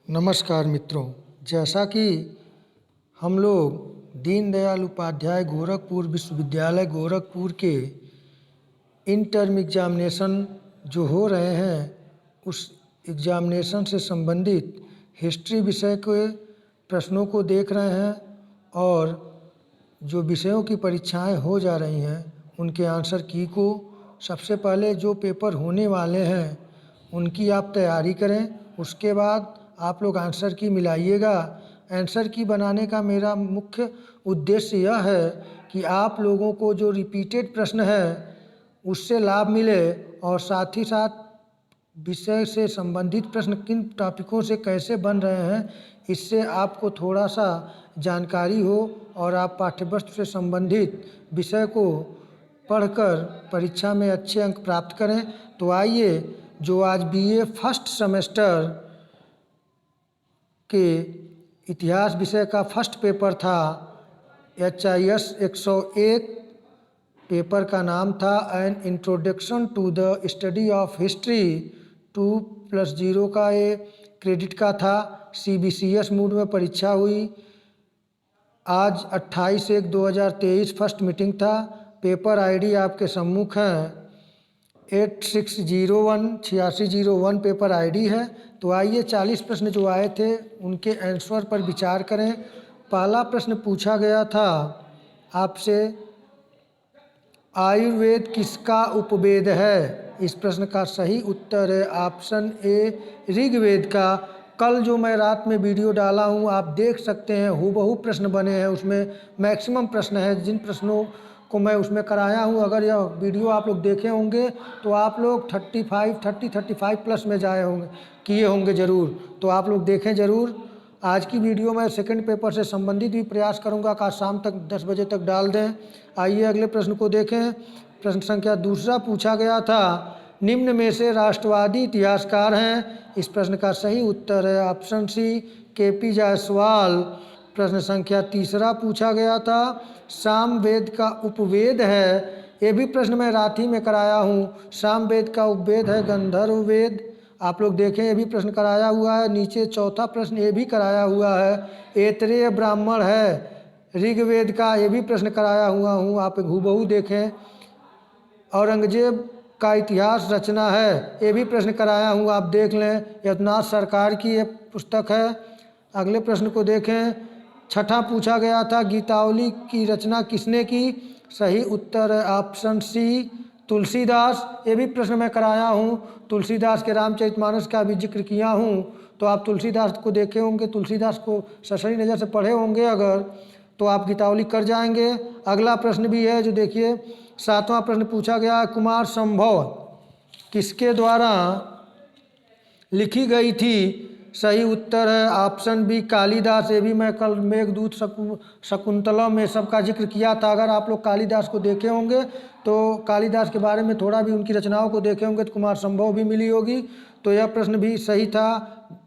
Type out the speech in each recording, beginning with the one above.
नमस्कार मित्रों, जैसा कि हम लोग दीनदयाल उपाध्याय गोरखपुर विश्वविद्यालय गोरखपुर के इन टर्म एग्जामिनेशन जो हो रहे हैं, उस एग्जामिनेशन से संबंधित हिस्ट्री विषय के प्रश्नों को देख रहे हैं और जो विषयों की परीक्षाएं हो जा रही हैं उनके आंसर की को सबसे पहले जो पेपर होने वाले हैं उनकी आप तैयारी करें। उसके बाद आप लोग आंसर की मिलाइएगा। आंसर की बनाने का मेरा मुख्य उद्देश्य यह है कि आप लोगों को जो रिपीटेड प्रश्न है उससे लाभ मिले और साथ ही साथ विषय से संबंधित प्रश्न किन टॉपिकों से कैसे बन रहे हैं इससे आपको थोड़ा सा जानकारी हो और आप पाठ्यपुस्तक से संबंधित विषय को पढ़कर परीक्षा में अच्छे अंक प्राप्त करें। तो आइए, जो आज बीए फर्स्ट सेमेस्टर के इतिहास विषय का फर्स्ट पेपर था, HIS 101, पेपर का नाम था an introduction to the study of history 2+0 का ये क्रेडिट का था। CBCS मूड में परीक्षा हुई। आज 28/1/2023 फर्स्ट मीटिंग था। पेपर आईडी आपके सम्मुख हैं, 8601 पेपर आईडी है। तो आइए 40 प्रश्न जो आए थे उनके आंसर पर विचार करें। पहला प्रश्न पूछा गया था आपसे, आयुर्वेद किसका उपवेद है? इस प्रश्न का सही उत्तर है ऑप्शन ए, ऋग्वेद का। कल जो मैं रात में वीडियो डाला हूँ आप देख सकते हैं, हूबहू प्रश्न बने हैं, उसमें मैक्सिमम प्रश्न है जिन प्रश्नों को मैं उसमें कराया हूँ। अगर यह वीडियो आप लोग देखे होंगे तो आप लोग 35 प्लस में जाए होंगे, किए होंगे ज़रूर। तो आप लोग देखें ज़रूर। आज की वीडियो में सेकंड पेपर से संबंधित भी प्रयास करूंगा कि आज शाम तक 10 बजे तक डाल दें। आइए अगले प्रश्न को देखें। प्रश्न संख्या दूसरा पूछा गया था, निम्न में से राष्ट्रवादी इतिहासकार हैं? इस प्रश्न का सही उत्तर है ऑप्शन सी, KP जायसवाल। प्रश्न संख्या तीसरा पूछा गया था, सामवेद का उपवेद है? ये भी प्रश्न मैं रात ही में कराया हूँ। सामवेद का उपवेद है गंधर्व वेद। आप लोग देखें, ये भी प्रश्न कराया हुआ है। नीचे चौथा प्रश्न ये भी कराया हुआ है, ऐतरेय ब्राह्मण है ऋग्वेद का, ये भी प्रश्न कराया हुआ हूँ, आप हूबहू देखें। औरंगजेब का इतिहास रचना है, ये भी प्रश्न कराया हूँ, आप देख लें। यदुनाथ सरकार की ये पुस्तक है। अगले प्रश्न को देखें। छठा पूछा गया था, गीतावली की रचना किसने की? सही उत्तर है ऑप्शन सी, तुलसीदास। ये भी प्रश्न मैं कराया हूँ। तुलसीदास के रामचरितमानस का भी जिक्र किया हूँ। तो आप तुलसीदास को देखे होंगे, तुलसीदास को ससरी नज़र से पढ़े होंगे अगर, तो आप गीतावली कर जाएंगे। अगला प्रश्न भी है जो देखिए, सातवां प्रश्न पूछा गया, कुमार संभव किसके द्वारा लिखी गई थी? सही उत्तर है ऑप्शन बी, कालिदास। ये भी मैं कल मेघदूत शकुंतला में सबका जिक्र किया था। अगर आप लोग कालिदास को देखे होंगे तो कालिदास के बारे में थोड़ा भी उनकी रचनाओं को देखे होंगे तो कुमार संभव भी मिली होगी। तो यह प्रश्न भी सही था,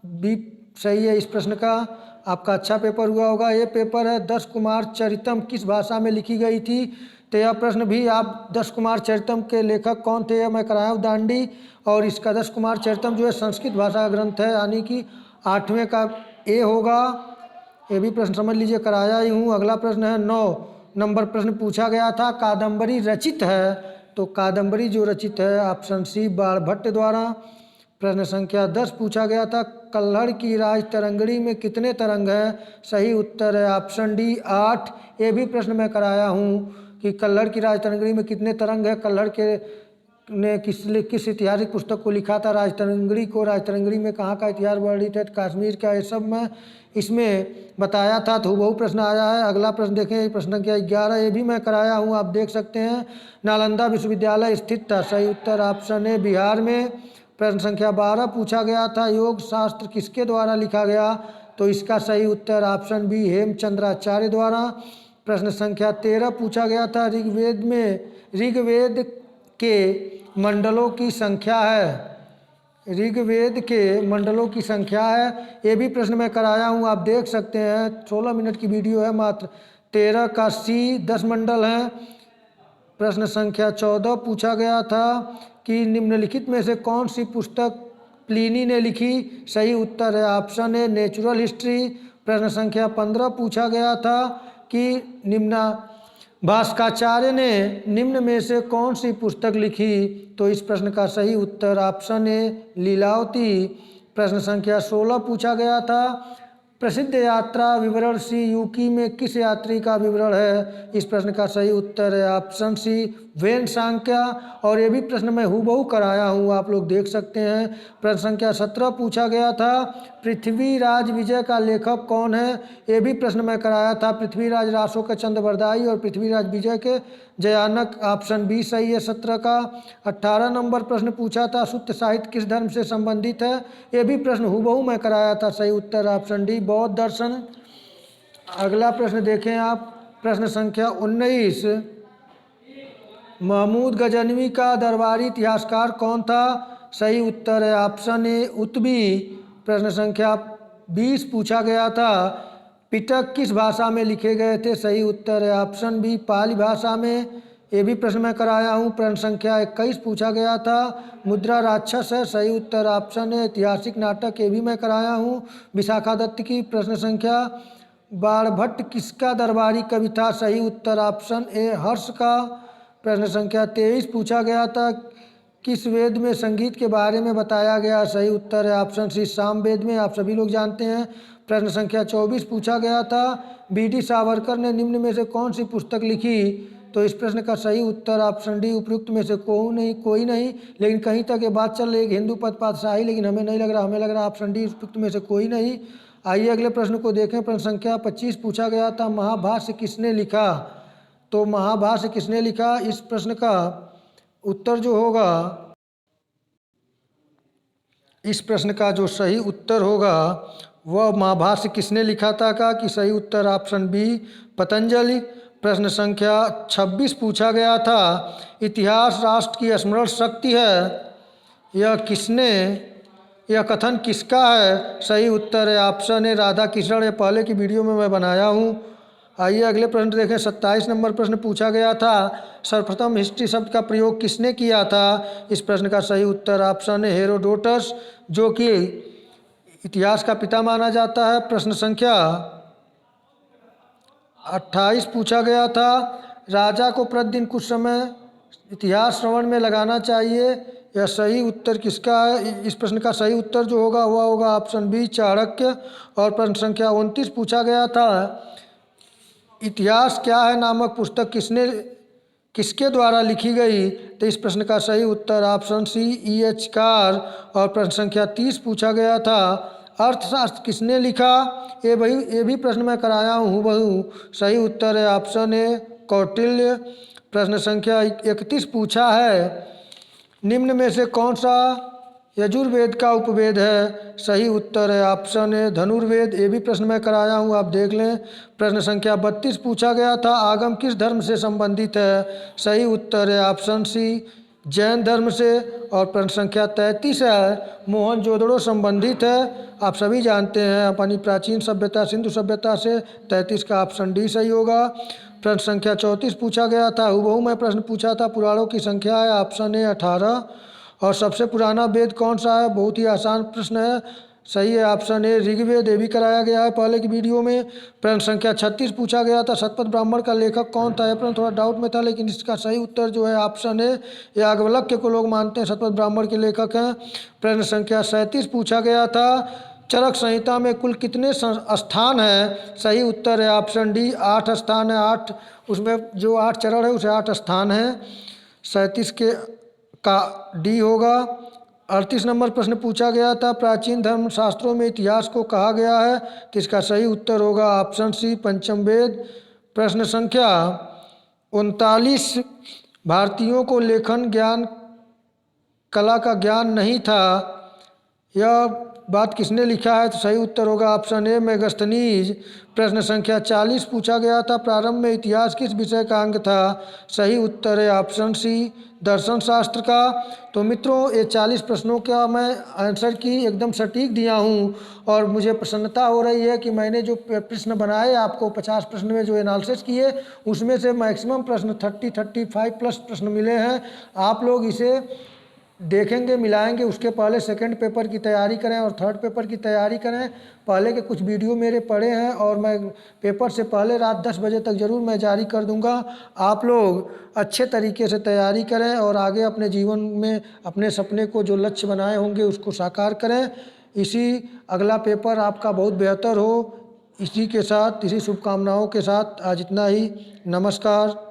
बी सही है इस प्रश्न का। आपका अच्छा पेपर हुआ होगा। ये पेपर है 10 कुमार चरितम किस भाषा में लिखी गई थी? तो यह प्रश्न भी आप 10 कुमार चरितम के लेखक कौन थे, यह मैं कराया हूँ, दांडी। और इसका 10 कुमार चरितम जो है संस्कृत भाषा का ग्रंथ है, यानी कि 8वें का ए होगा। ये भी प्रश्न समझ लीजिए, कराया ही हूँ। अगला प्रश्न है 9 नंबर प्रश्न पूछा गया था, कादम्बरी रचित है? तो कादम्बरी जो रचित है ऑप्शन सी, बाणभट्ट द्वारा। प्रश्न संख्या 10 पूछा गया था, कल्हड़ की राज तरंगड़ी में कितने तरंग हैं? सही उत्तर है ऑप्शन डी, 8। ये भी प्रश्न मैं कराया हूँ कि कल्हड़ की राज तरंगड़ी में कितने तरंग है। कल्हड़ के ने किस ऐतिहासिक पुस्तक को लिखा था राज तरंगड़ी को? राज तरंगड़ी में कहाँ का इतिहास वर्णित है? कश्मीर का। ये सब मैं इसमें बताया था। तो बहु प्रश्न आया है। अगला प्रश्न देखें, प्रश्न संख्या 11, ये भी मैं कराया हूँ, आप देख सकते हैं। नालंदा विश्वविद्यालय स्थित था? सही उत्तर ऑप्शन ए, बिहार में। प्रश्न संख्या 12 पूछा गया था, योग शास्त्र किसके द्वारा लिखा गया? तो इसका सही उत्तर ऑप्शन बी, हेमचंद्राचार्य द्वारा। प्रश्न संख्या 13 पूछा गया था, ऋग्वेद के मंडलों की संख्या है? ऋग्वेद के मंडलों की संख्या है। ये भी प्रश्न मैं कराया हूँ, आप देख सकते हैं। 16 मिनट की वीडियो है मात्र। 13 का सी, 10 मंडल हैं। प्रश्न संख्या 14 पूछा गया था कि निम्नलिखित में से कौन सी पुस्तक प्लिनी ने लिखी? सही उत्तर है ऑप्शन ए नेचुरल हिस्ट्री। प्रश्न संख्या 15 पूछा गया था कि भास्कराचार्य ने निम्न में से कौन सी पुस्तक लिखी? तो इस प्रश्न का सही उत्तर ऑप्शन ए लीलावती। प्रश्न संख्या 16 पूछा गया था प्रसिद्ध यात्रा विवरण सी यूकी में किस यात्री का विवरण है? इस प्रश्न का सही उत्तर है ऑप्शन सी वेन सांख्या। और ये भी प्रश्न मैं हूबहू कराया हूँ, आप लोग देख सकते हैं। प्रश्न संख्या 17 पूछा गया था पृथ्वीराज विजय का लेखक कौन है? ये भी प्रश्न मैं कराया था। पृथ्वीराज रासो के चंद्रवरदाई और पृथ्वीराज विजय के जयानक। ऑप्शन बी सही है 17 का। 18 नंबर प्रश्न पूछा था सुत्त साहित्य किस धर्म से संबंधित है? ये भी प्रश्न हूबहू मैं कराया था। सही उत्तर ऑप्शन डी बौद्ध दर्शन। अगला प्रश्न देखें आप, प्रश्न संख्या 19 महमूद गजनवी का दरबारी इतिहासकार कौन था? सही उत्तर है ऑप्शन ए उत्बी। प्रश्न संख्या 20 पूछा गया था पिटक किस भाषा में लिखे गए थे? सही उत्तर है ऑप्शन बी पाली भाषा में। ये भी प्रश्न मैं कराया हूँ। प्रश्न संख्या 21 पूछा गया था मुद्रा राक्षस है? सही उत्तर ऑप्शन है ऐतिहासिक नाटक। ये भी मैं कराया हूँ विशाखा दत्त की। प्रश्न संख्या बाणभट्ट किसका दरबारी कवि था? सही उत्तर ऑप्शन ए हर्ष का। प्रश्न संख्या 23 पूछा गया था किस वेद में संगीत के बारे में बताया गया? सही उत्तर है ऑप्शन सी साम वेद में, आप सभी लोग जानते हैं। प्रश्न संख्या 24 पूछा गया था बी.डी. सावरकर ने निम्न में से कौन सी पुस्तक लिखी? तो इस प्रश्न का सही उत्तर ऑप्शन डी उपयुक्त में से कोई नहीं। लेकिन कहीं तक ये बात चल रही है हिंदू पद पातशाही, लेकिन हमें नहीं लग रहा, हमें लग रहा ऑप्शन डी उपयुक्त में से कोई नहीं। आइए अगले प्रश्न को देखें। प्रश्न संख्या 25 पूछा गया था महाभाष्य किसने लिखा? तो महाभाष्य किसने लिखा? इस प्रश्न का उत्तर जो होगा, इस प्रश्न का जो सही उत्तर होगा वह महाभाष्य किसने लिखा था का कि सही उत्तर ऑप्शन बी पतंजलि। प्रश्न संख्या 26 पूछा गया था इतिहास राष्ट्र की स्मरण शक्ति है, यह कथन किसका है? सही उत्तर है ऑप्शन है राधा किशन। ये पहले की वीडियो में मैं बनाया हूँ। आइए अगले प्रश्न देखें। 27 नंबर प्रश्न पूछा गया था सर्वप्रथम हिस्ट्री शब्द का प्रयोग किसने किया था? इस प्रश्न का सही उत्तर ऑप्शन है हेरोडोटस, जो कि इतिहास का पिता माना जाता है। प्रश्न संख्या 28 पूछा गया था राजा को प्रतिदिन कुछ समय इतिहास श्रवण में लगाना चाहिए, यह सही उत्तर किसका है? इस प्रश्न का सही उत्तर जो होगा वह होगा ऑप्शन बी चाणक्य। और प्रश्न संख्या 29 पूछा गया था इतिहास क्या है नामक पुस्तक किसके द्वारा लिखी गई? तो इस प्रश्न का सही उत्तर ऑप्शन सी E.H. कार। और प्रश्न संख्या 30 पूछा गया था अर्थशास्त्र किसने लिखा? ये भी प्रश्न मैं कराया हूँ हूबहू। सही उत्तर है ऑप्शन ए कौटिल्य। प्रश्न संख्या 31 पूछा है निम्न में से कौन सा यजुर्वेद का उपवेद है? सही उत्तर है ऑप्शन ए धनुर्वेद। ये भी प्रश्न मैं कराया हूँ, आप देख लें। प्रश्न संख्या 32 पूछा गया था आगम किस धर्म से संबंधित है? सही उत्तर है ऑप्शन सी जैन धर्म से। और प्रश्न संख्या 33 है मोहनजोदड़ो संबंधित है, आप सभी जानते हैं अपनी प्राचीन सभ्यता सिंधु सभ्यता से। 33 का ऑप्शन डी सही होगा। प्रश्न संख्या 34 पूछा गया था हूबहू मैं प्रश्न पूछा था पुराणों की संख्या है ऑप्शन ए 18। और सबसे पुराना वेद कौन सा है? बहुत ही आसान प्रश्न है, सही है ऑप्शन ए ऋग्वेद। ये भी कराया गया है पहले की वीडियो में। प्रश्न संख्या 36 पूछा गया था शतपथ ब्राह्मण का लेखक कौन था? यह प्रश्न थोड़ा डाउट में था, लेकिन इसका सही उत्तर जो है ऑप्शन ए याज्ञवल्क्य को लोग मानते हैं शतपथ ब्राह्मण के लेखक हैं। प्रश्न संख्या 37 पूछा गया था चरक संहिता में कुल कितने स्थान हैं? सही उत्तर है ऑप्शन डी 8 स्थान है। 8 उसमें जो 8 चरण है उसे 8 स्थान हैं। 37 का डी होगा। 38 नंबर प्रश्न पूछा गया था प्राचीन धर्म शास्त्रों में इतिहास को कहा गया है, तो इसका सही उत्तर होगा ऑप्शन सी पंचम वेद। प्रश्न संख्या 39 भारतीयों को लेखन ज्ञान कला का ज्ञान नहीं था, यह बात किसने लिखा है? तो सही उत्तर होगा ऑप्शन ए मेगस्थनीज। प्रश्न संख्या 40 पूछा गया था प्रारंभ में इतिहास किस विषय का अंग था? सही उत्तर है ऑप्शन सी दर्शन शास्त्र का। तो मित्रों ये 40 प्रश्नों का मैं आंसर की एकदम सटीक दिया हूँ और मुझे प्रसन्नता हो रही है कि मैंने जो प्रश्न बनाए आपको 50 प्रश्न में जो एनालिसिस किए उसमें से मैक्सिमम प्रश्न 35 प्लस प्रश्न मिले हैं। आप लोग इसे देखेंगे, मिलाएंगे। उसके पहले सेकंड पेपर की तैयारी करें और थर्ड पेपर की तैयारी करें। पहले के कुछ वीडियो मेरे पड़े हैं और मैं पेपर से पहले रात 10 बजे तक ज़रूर मैं जारी कर दूंगा। आप लोग अच्छे तरीके से तैयारी करें और आगे अपने जीवन में अपने सपने को जो लक्ष्य बनाए होंगे उसको साकार करें। अगला पेपर आपका बहुत बेहतर हो। इसी के साथ, इसी शुभकामनाओं के साथ आज इतना ही। नमस्कार।